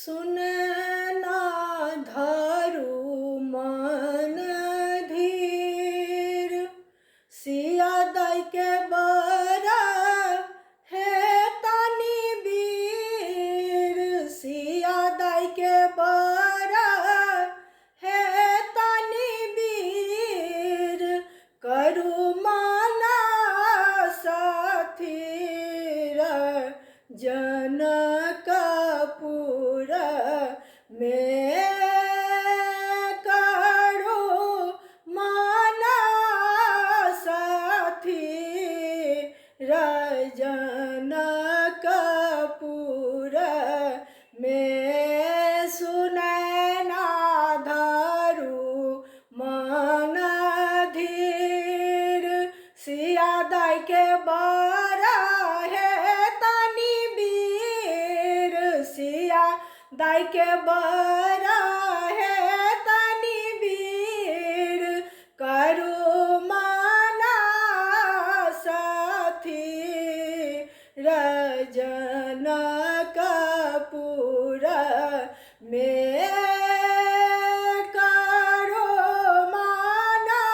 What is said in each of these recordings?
सुन ना धरू मन धीर, सिया दाई के बरा है तनी वीर, सिया दाई के बरा है तनी वीर, करू माना साथीर जनकपुर में करो माना साथी जनकपुर में सुनैना धरू मन धीर, सिया दाई के बरा है तनी वीर, सिया दाई के बरा है तनी वीर, करू माना साथी जनकपुर में करो माना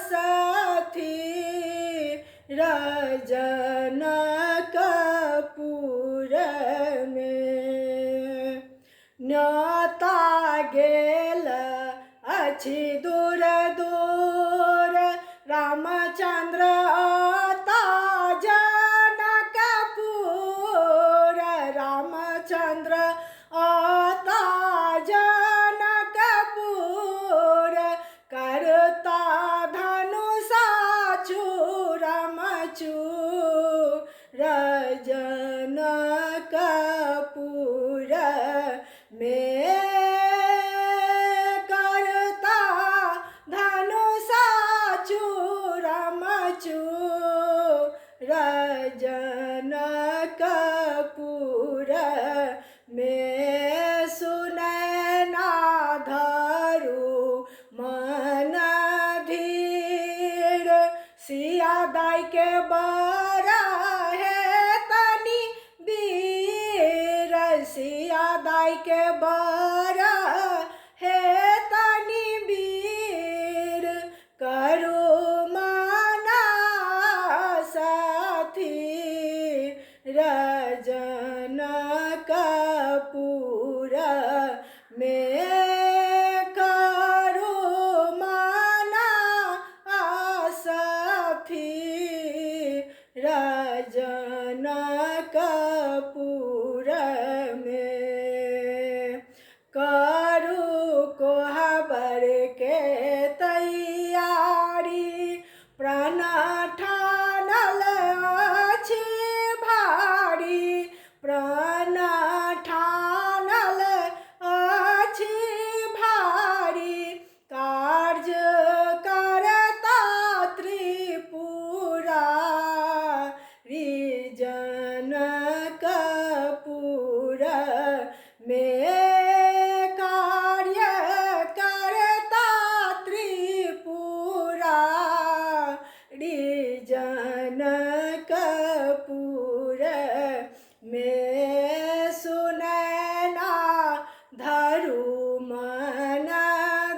साथी जनकपुर में। न्योता गेल अछि दूर दूर, रामचंद्र आता जनकपुर, रामचंद्र आता जनकपुर, करता धनुषा चूरम चूर जनकपुर में, करता धनुषा चूरम चूर जनकपुर में, सुनैना धरू मन धीर, सिया दाई के बरा है तनी वीर, सिया दाई के बरा है तनी वीर, करू माना साथी जनकपुर में, करू माना साथी जनकपुर में, करू कोहबर के तैयारी, प्राण ठानल अछि भारी, प्राण ठानल अछि भारी, कार्य करता त्रिपुरारी जनकपुर में, कार्य करता त्रिपुरारी जनकपुर में, सुनैना धरू मन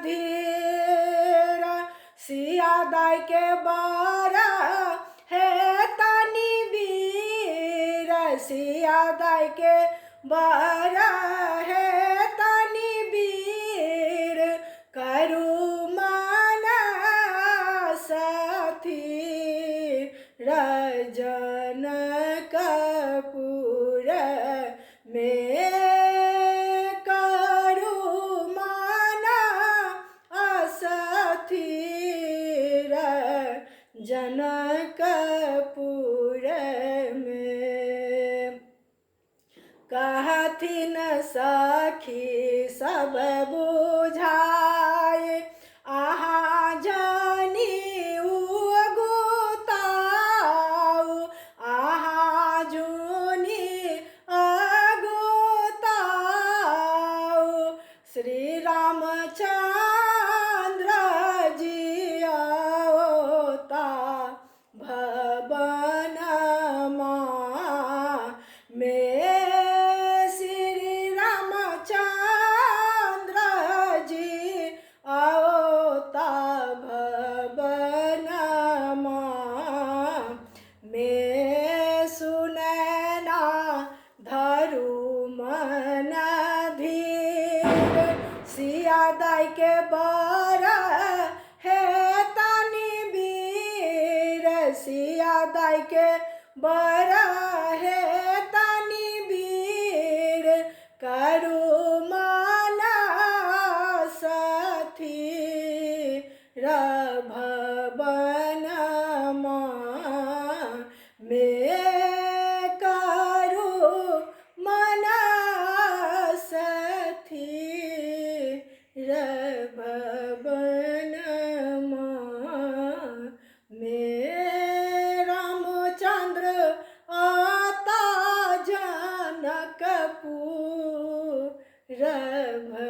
धीर, सिया दाई के बरा है तनी वीर, सिया दाई के बरा है तनी वीर, करू माना साथी जनकपुर में, करू माना साथी जनकपुर में। कहथिन सखी सब बुझाए, आहा जानी उगुताऊ, आहा जुनी अगुताऊ, श्री रामचंद्र जी अवता भवन में, श्री रभ